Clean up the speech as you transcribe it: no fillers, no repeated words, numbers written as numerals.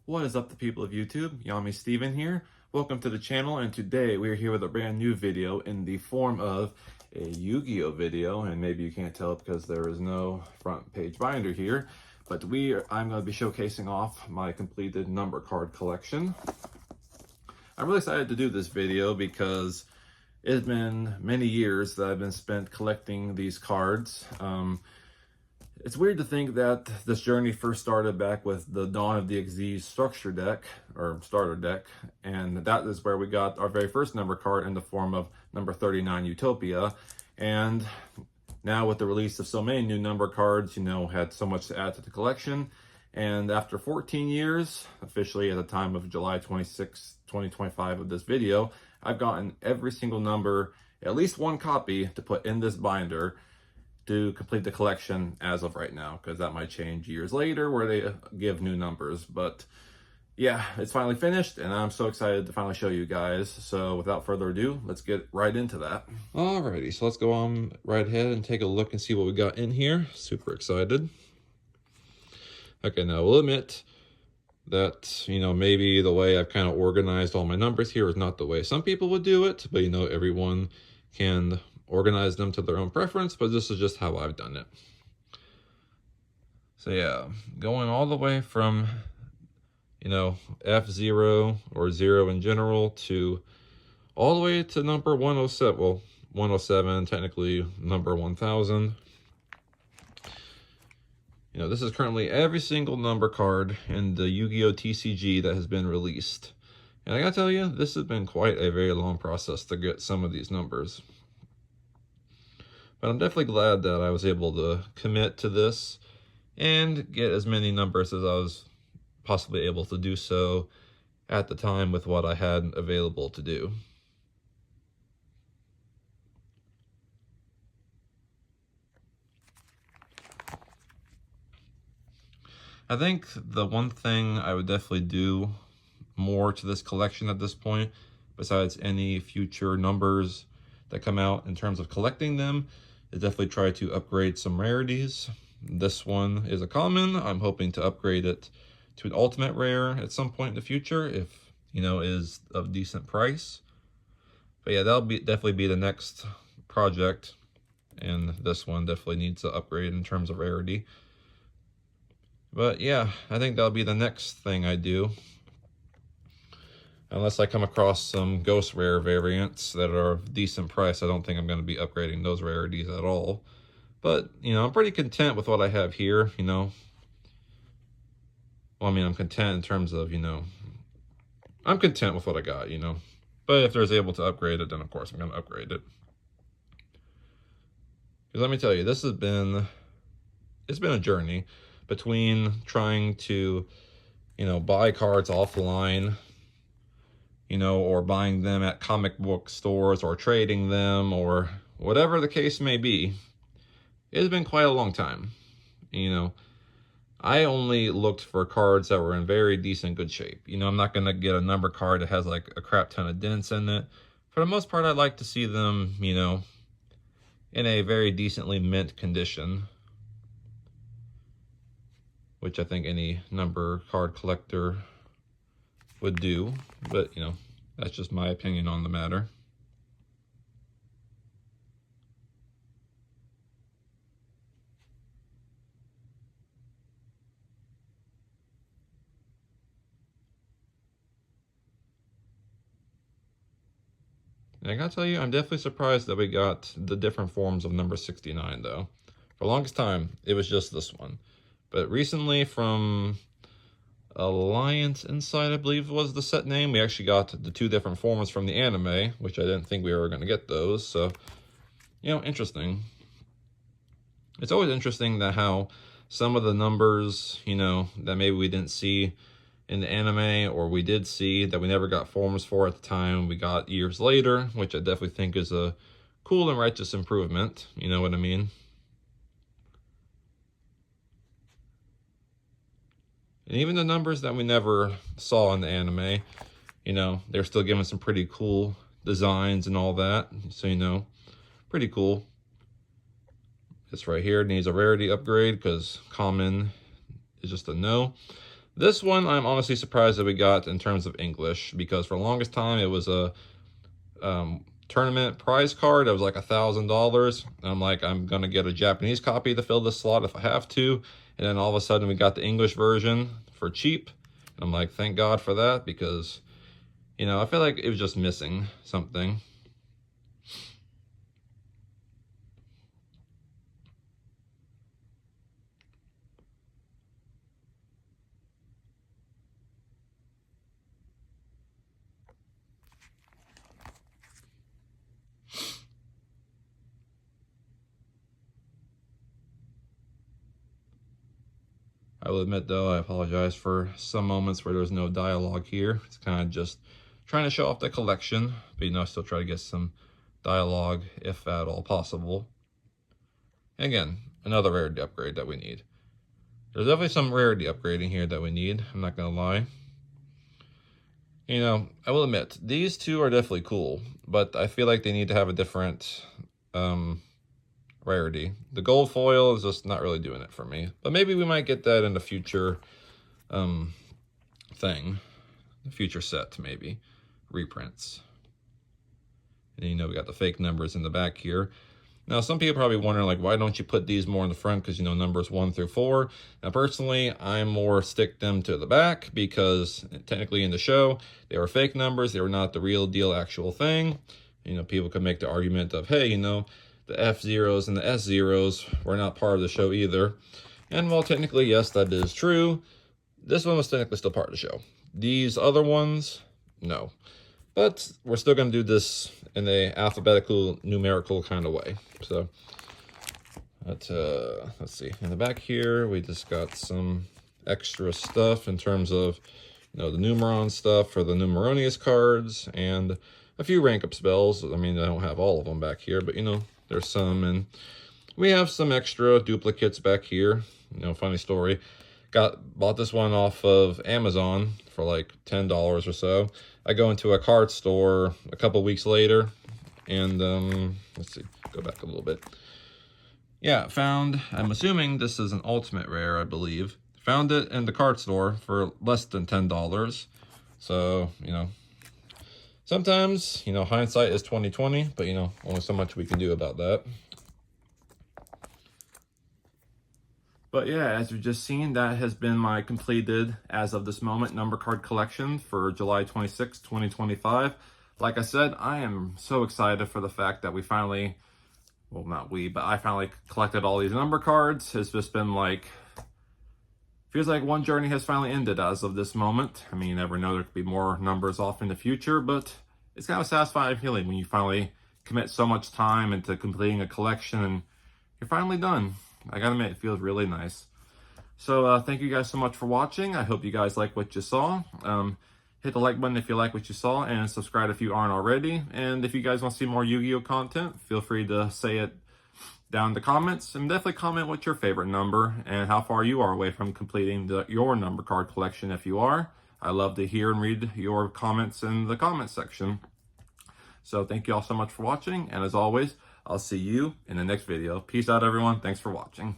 What is up, the people of YouTube? Yami Steven here. Welcome to the channel, and today we are here with a brand new video in the form of a Yu-Gi-Oh video, and maybe you can't tell because there is no front page binder here, but I'm going to be showcasing off my completed number card collection. I'm really excited to do this video because it's been many years that I've been spent collecting these cards. It's weird to think that this journey first started back with the Dawn of the XZ structure deck, or starter deck, and that is where we got our very first number card in the form of number 39 Utopia. And now with the release of so many new number cards, had so much to add to the collection. And after 14 years, officially at the time of July 26, 2025 of this video, I've gotten every single number, at least one copy, to put in this binder to complete the collection as of right now, because that might change years later where they give new numbers. But yeah, it's finally finished, and I'm so excited to finally show you guys. So without further ado, let's get right into that. Alrighty, so let's go on right ahead and take a look and see what we got in here. Super excited. Okay, now we'll admit that, maybe the way I've kind of organized all my numbers here is not the way some people would do it, but everyone can organize them to their own preference, but this is just how I've done it. So yeah, going all the way from, F0 or 0 in general to all the way to number 107, well, 107, technically number 1000. This is currently every single number card in the Yu-Gi-Oh! TCG that has been released. And I gotta tell you, this has been quite a very long process to get some of these numbers. But I'm definitely glad that I was able to commit to this and get as many numbers as I was possibly able to do so at the time with what I had available to do. I think the one thing I would definitely do more to this collection at this point, besides any future numbers that come out in terms of collecting them, is definitely try to upgrade some rarities. This one is a common. I'm hoping to upgrade it to an ultimate rare at some point in the future if, is of decent price. But yeah, that'll definitely be the next project, and this one definitely needs to upgrade in terms of rarity. But yeah, I think that'll be the next thing I do. Unless I come across some ghost rare variants that are of decent price, I don't think I'm going to be upgrading those rarities at all. But, I'm pretty content with what I have here, Well, I mean, I'm content in terms of, I'm content with what I got, But if there's able to upgrade it, then of course I'm going to upgrade it. Because let me tell you, it's been a journey between trying to, buy cards offline, or buying them at comic book stores or trading them or whatever the case may be. It's been quite a long time. I only looked for cards that were in very decent good shape. I'm not going to get a number card that has like a crap ton of dents in it. For the most part, I like to see them, in a very decently mint condition, which I think any number card collector would do, but that's just my opinion on the matter. And I gotta tell you, I'm definitely surprised that we got the different forms of number 69 though. For the longest time, it was just this one. But recently from Alliance Inside, I believe was the set name, we actually got the two different forms from the anime, which I didn't think we were going to get those. So, interesting. It's always interesting that how some of the numbers, that maybe we didn't see in the anime, or we did see that we never got forms for at the time, we got years later, which I definitely think is a cool and righteous improvement. You know what I mean? And even the numbers that we never saw in the anime, they're still giving some pretty cool designs and all that. So, pretty cool. This right here needs a rarity upgrade because common is just a no. This one, I'm honestly surprised that we got in terms of English, because for the longest time, it was a tournament prize card that was like $1,000. I'm like, I'm gonna get a Japanese copy to fill this slot if I have to. And then all of a sudden we got the English version for cheap. And I'm like, thank God for that, because, you know, I feel like it was just missing something. I will admit, though, I apologize for some moments where there's no dialogue here. It's kind of just trying to show off the collection, but, you know, I still try to get some dialogue if at all possible. And again, another rarity upgrade that we need. There's definitely some rarity upgrading here that we need, I'm not gonna lie. You know, I will admit, these two are definitely cool, but I feel like they need to have a different rarity. The gold foil is just not really doing it for me, but maybe we might get that in the future thing, the future set, maybe reprints. And you know, we got the fake numbers in the back here. Now, some people probably wondering, like, why don't you put these more in the front? Because, you know, numbers 1 through 4. Now, personally, I'm more stick them to the back, because technically in the show, they were fake numbers. They were not the real deal actual thing. You know, people could make the argument of, hey, you know, the F-Zeros and the S-Zeros were not part of the show either. And while technically, yes, that is true, this one was technically still part of the show. These other ones, no. But we're still going to do this in a alphabetical, numerical kind of way. So, let's see. In the back here, we just got some extra stuff in terms of, you know, the Numeron stuff for the Numeronius cards, and a few rank-up spells. I mean, I don't have all of them back here, but, you know, there's some. And we have some extra duplicates back here. You know, funny story. Bought this one off of Amazon for like $10 or so. I go into a card store a couple weeks later, and let's see, go back a little bit. Yeah, found, I'm assuming this is an ultimate rare, I believe. Found it in the card store for less than $10. So, you know, sometimes, you know, hindsight is 20/20, but, you know, only so much we can do about that. But yeah, as you've just seen, that has been my completed, as of this moment, number card collection for July 26, 2025. Like I said, I am so excited for the fact that we finally, well, not we, but I finally collected all these number cards. It's just been like, feels like one journey has finally ended as of this moment. I mean, you never know, there could be more numbers off in the future, but it's kind of a satisfying feeling when you finally commit so much time into completing a collection and you're finally done. I gotta admit, it feels really nice. So thank you guys so much for watching. I hope you guys like what you saw. Hit the like button if you like what you saw, and subscribe if you aren't already. And if you guys want to see more Yu-Gi-Oh content, feel free to say it down in the comments, and definitely comment what's your favorite number and how far you are away from completing your number card collection if you are. I love to hear and read your comments in the comment section. So thank you all so much for watching, and as always, I'll see you in the next video. Peace out, everyone. Thanks for watching.